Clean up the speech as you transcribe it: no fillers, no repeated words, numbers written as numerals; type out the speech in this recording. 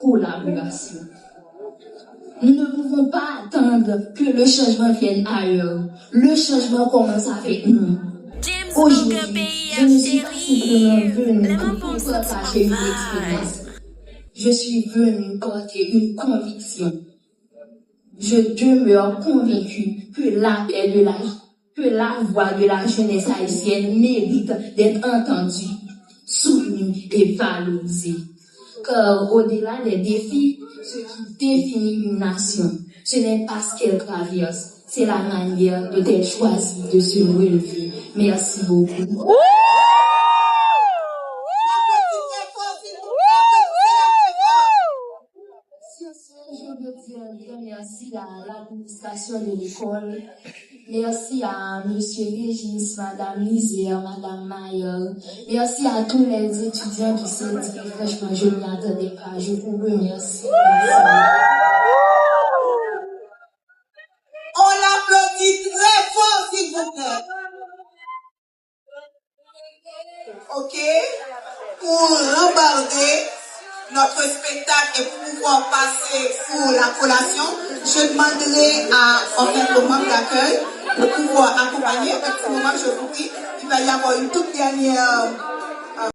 collaboration. Nous ne pouvons pas attendre que le changement vienne ailleurs. Le changement commence avec nous. Aujourd'hui, je ne suis pas simplement venue pour partager une expérience. Je suis venue porter une conviction. Je demeure convaincue que la voix de la jeunesse haïtienne mérite d'être entendue, soutenue et valorisée. Car au-delà des défis, ce qui définit une nation, ce n'est pas ce qu'elle traverse, c'est la manière dont elle choisit de se relever. Merci beaucoup. Je remercie l'administration de l'école. Merci à M. Régis, Mme Lisière, Mme Mayer. Merci à tous les étudiants du CEDI. Franchement, je ne m'y attendais pas. Je vous remercie. On l'applaudit très fort, s'il vous plaît. OK? Pour rembarder notre spectacle et pour pouvoir passer pour la collation, je demanderai à notre membre d'accueil de pouvoir accompagner. En ce moment, je vous prie, il va y avoir une toute dernière